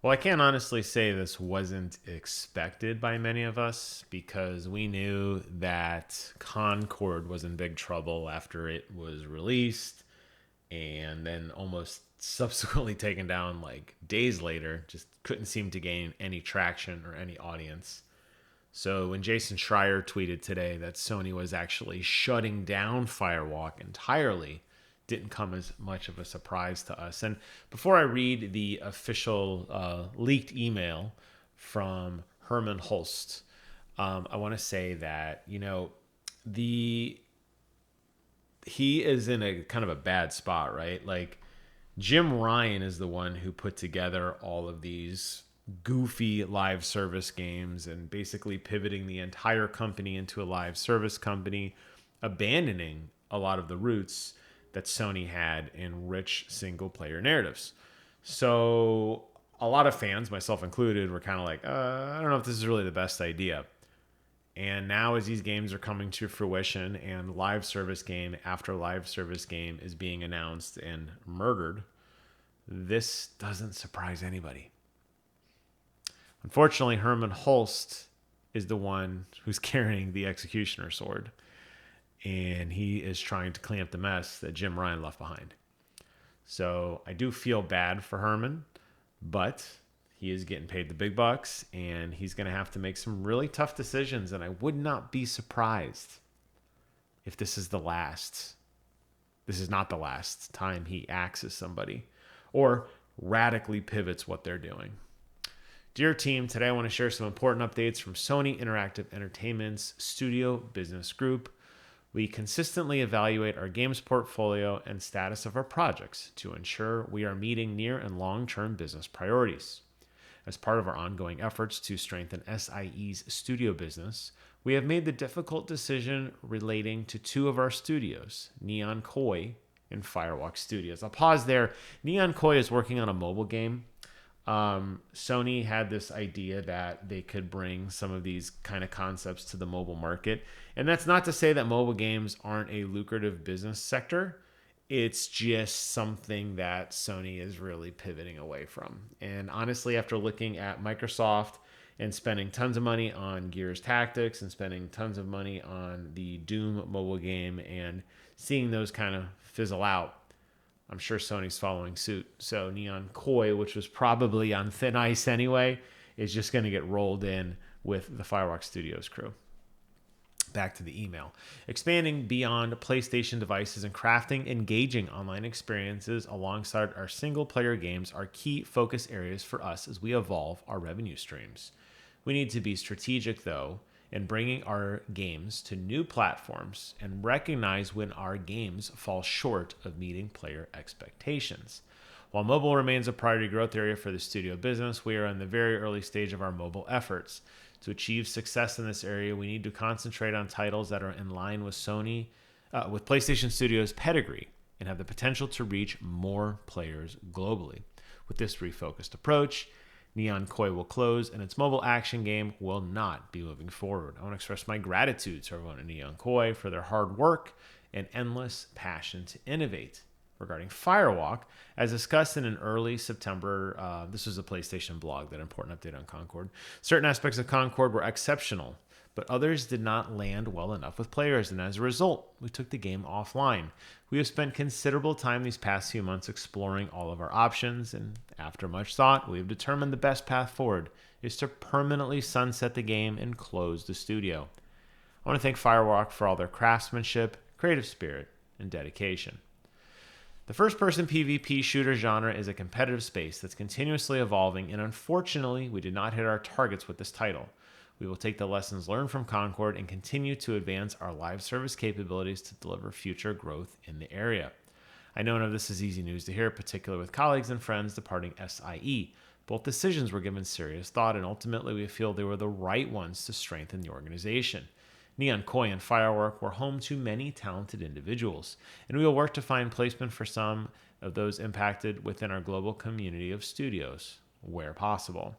Well, I can't honestly say this wasn't expected by many of us because we knew that Concord was in big trouble after it was released and then almost subsequently taken down like days later. Just couldn't seem to gain any traction or any audience. So when Jason Schreier tweeted today that Sony was actually shutting down Firewalk entirely, didn't come as much of a surprise to us. And before I read the official leaked email from Hermen Hulst, I want to say that the he is in a kind of a bad spot, right? Like Jim Ryan is the one who put together all of these goofy live service games and basically pivoting the entire company into a live service company, abandoning a lot of the roots that Sony had in rich single player narratives. So a lot of fans, myself included, were kind of like, I don't know if this is really the best idea. And now, as these games are coming to fruition and live service game after live service game is being announced and murdered, this doesn't surprise anybody. Unfortunately, Hermen Hulst is the one who's carrying the executioner sword, and he is trying to clean up the mess that Jim Ryan left behind. So I do feel bad for Hermen, but he is getting paid the big bucks, and he's going to have to make some really tough decisions, and I would not be surprised if this is not the last time he axes somebody or radically pivots what they're doing. Dear team, today I want to share some important updates from Sony Interactive Entertainment's Studio Business Group. We consistently evaluate our games portfolio and status of our projects to ensure we are meeting near and long-term business priorities. As part of our ongoing efforts to strengthen SIE's studio business, we have made the difficult decision relating to two of our studios, Neon Koi and Firewalk Studios. I'll pause there. Neon Koi is working on a mobile game. Sony had this idea that they could bring some of these kind of concepts to the mobile market. And that's not to say that mobile games aren't a lucrative business sector. It's just something that Sony is really pivoting away from. And honestly, after looking at Microsoft and spending tons of money on Gears Tactics and spending tons of money on the Doom mobile game and seeing those kind of fizzle out, I'm sure Sony's following suit. So Neon Koi, which was probably on thin ice anyway, is just going to get rolled in with the Firewalk Studios crew. Back to the email. Expanding beyond PlayStation devices and crafting engaging online experiences alongside our single-player games are key focus areas for us as we evolve our revenue streams. We need to be strategic, though, in bringing our games to new platforms and recognize when our games fall short of meeting player expectations. While mobile remains a priority growth area for the studio business, we are in the very early stage of our mobile efforts. To achieve success in this area, we need to concentrate on titles that are in line with with PlayStation Studios' pedigree and have the potential to reach more players globally. With this refocused approach, Neon Koi will close and its mobile action game will not be moving forward. I want to express my gratitude to everyone at Neon Koi for their hard work and endless passion to innovate. Regarding Firewalk, as discussed in an early September, this was a PlayStation blog, that important update on Concord. Certain aspects of Concord were exceptional, but others did not land well enough with players, and as a result, we took the game offline. We have spent considerable time these past few months exploring all of our options, and after much thought, we have determined the best path forward is to permanently sunset the game and close the studio. I want to thank Firewalk for all their craftsmanship, creative spirit, and dedication. The first-person PvP shooter genre is a competitive space that's continuously evolving, and unfortunately, we did not hit our targets with this title. We will take the lessons learned from Concord and continue to advance our live service capabilities to deliver future growth in the area. I know none of this is easy news to hear, particularly with colleagues and friends departing SIE. Both decisions were given serious thought, and ultimately we feel they were the right ones to strengthen the organization. Neon Koi and Firework were home to many talented individuals, and we will work to find placement for some of those impacted within our global community of studios, where possible.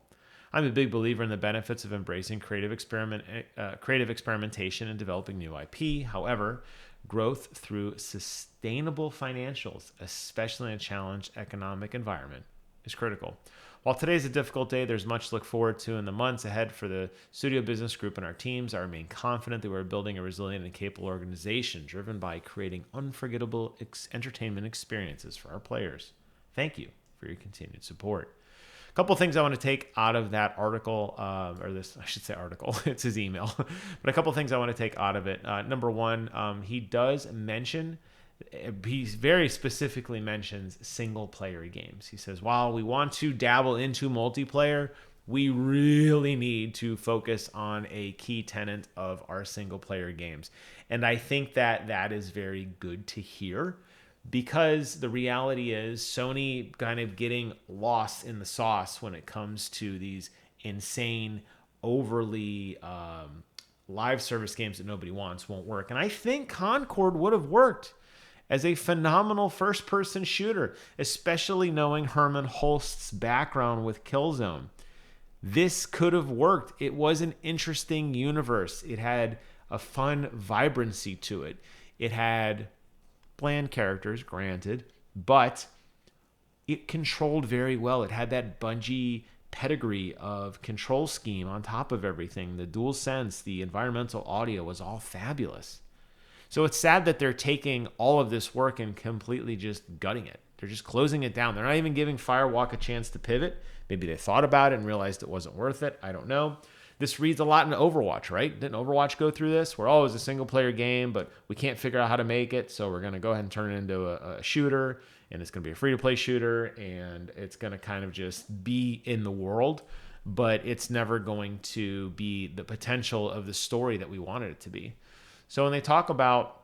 I'm a big believer in the benefits of embracing creative experimentation and developing new IP. However, growth through sustainable financials, especially in a challenged economic environment, is critical. While today's a difficult day, there's much to look forward to in the months ahead for the studio business group and our teams. I remain confident that we're building a resilient and capable organization driven by creating unforgettable entertainment experiences for our players. Thank you for your continued support. A couple of things I want to take out of that article, or this, I should say article, it's his email, but a couple of things I want to take out of it. Number one, he does mention, he very specifically mentions single player games. He says, while we want to dabble into multiplayer, we really need to focus on a key tenet of our single player games. And I think that that is very good to hear, because the reality is Sony kind of getting lost in the sauce when it comes to these insane, overly live service games that nobody wants won't work. And I think Concord would have worked as a phenomenal first-person shooter, especially knowing Hermen Hulst's background with Killzone. This could have worked. It was an interesting universe. It had a fun vibrancy to it. It had bland characters, granted, but it controlled very well. It had that Bungie pedigree of control scheme on top of everything. The DualSense, the environmental audio was all fabulous. So it's sad that they're taking all of this work and completely just gutting it. They're just closing it down. They're not even giving Firewalk a chance to pivot. Maybe they thought about it and realized it wasn't worth it. I don't know. This reads a lot into Overwatch, right? Didn't Overwatch go through this? We're always a single-player game, but we can't figure out how to make it, so we're going to go ahead and turn it into a shooter, and it's going to be a free-to-play shooter, and it's going to kind of just be in the world, but it's never going to be the potential of the story that we wanted it to be. So when they talk about,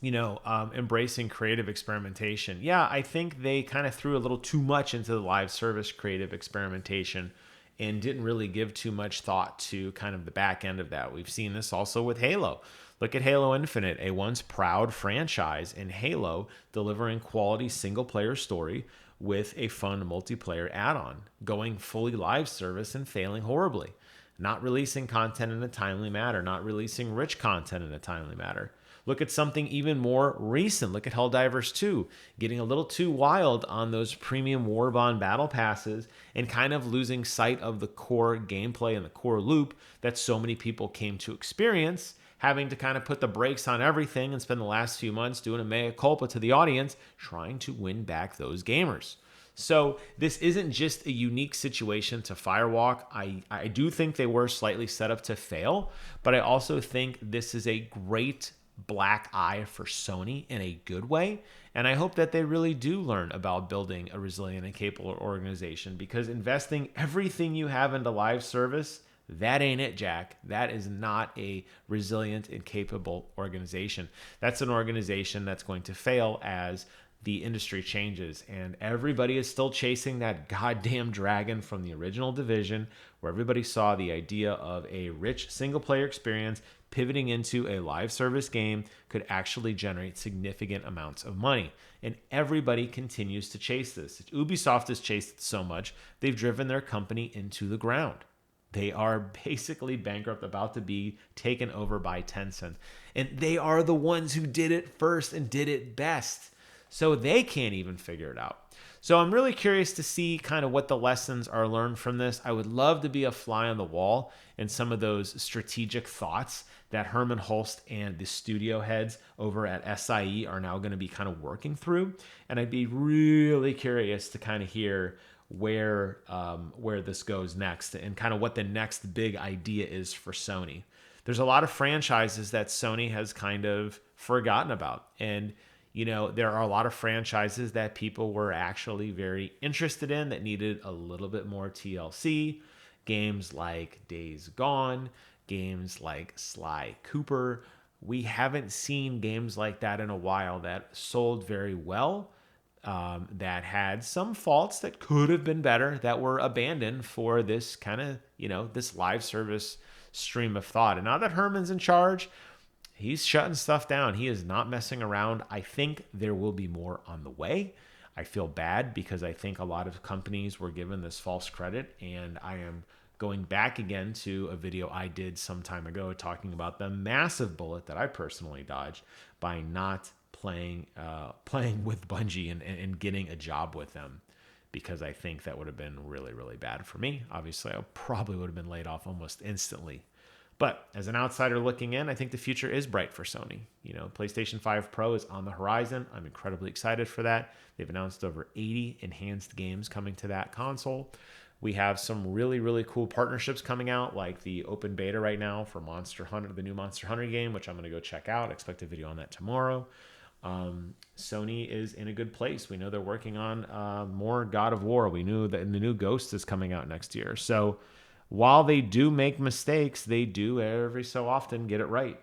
embracing creative experimentation, yeah, I think they kind of threw a little too much into the live service creative experimentation and didn't really give too much thought to kind of the back end of that. We've seen this also with Halo. Look at Halo Infinite, a once proud franchise in Halo, delivering quality single-player story with a fun multiplayer add-on, going fully live service and failing horribly, not releasing content in a timely manner, not releasing rich content in a timely manner. Look at something even more recent. Look at Helldivers 2, getting a little too wild on those premium Warbond battle passes and kind of losing sight of the core gameplay and the core loop that so many people came to experience, having to kind of put the brakes on everything and spend the last few months doing a mea culpa to the audience, trying to win back those gamers. So this isn't just a unique situation to Firewalk. I do think they were slightly set up to fail, but I also think this is a great black eye for Sony in a good way. And I hope that they really do learn about building a resilient and capable organization, because investing everything you have into live service, that ain't it, Jack. That is not a resilient and capable organization. That's an organization that's going to fail as the industry changes, and everybody is still chasing that goddamn dragon from the original Division, where everybody saw the idea of a rich single-player experience pivoting into a live service game could actually generate significant amounts of money. And everybody continues to chase this. Ubisoft has chased it so much, they've driven their company into the ground. They are basically bankrupt, about to be taken over by Tencent. And they are the ones who did it first and did it best. So they can't even figure it out. So I'm really curious to see kind of what the lessons are learned from this. I would love to be a fly on the wall in some of those strategic thoughts that Hermen Hulst and the studio heads over at SIE are now going to be kind of working through. And I'd be really curious to kind of hear where this goes next and kind of what the next big idea is for Sony. There's a lot of franchises that Sony has kind of forgotten about. And there are a lot of franchises that people were actually very interested in that needed a little bit more TLC. Games like Days Gone, games like Sly Cooper. We haven't seen games like that in a while that sold very well, that had some faults that could have been better, that were abandoned for this kind of, this live service stream of thought. And now that Hermen's in charge, he's shutting stuff down. He is not messing around. I think there will be more on the way. I feel bad because I think a lot of companies were given this false credit, and I am going back again to a video I did some time ago talking about the massive bullet that I personally dodged by not playing with Bungie and getting a job with them. because I think that would have been really, really bad for me. Obviously, I probably would have been laid off almost instantly. But as an outsider looking in, I think the future is bright for Sony. You know, PlayStation 5 Pro is on the horizon. I'm incredibly excited for that. They've announced over 80 enhanced games coming to that console. We have some really, really cool partnerships coming out, like the open beta right now for Monster Hunter, the new Monster Hunter game, which I'm going to go check out. I expect a video on that tomorrow. Sony is in a good place. We know they're working on more God of War. We knew that the new Ghost is coming out next year. So while they do make mistakes, they do every so often get it right.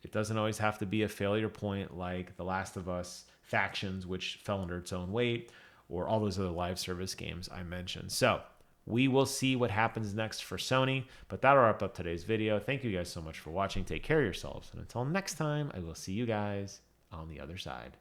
It doesn't always have to be a failure point like The Last of Us Factions, which fell under its own weight, or all those other live service games I mentioned. So we will see what happens next for Sony, but that'll wrap up today's video. Thank you guys so much for watching. Take care of yourselves. And until next time, I will see you guys on the other side.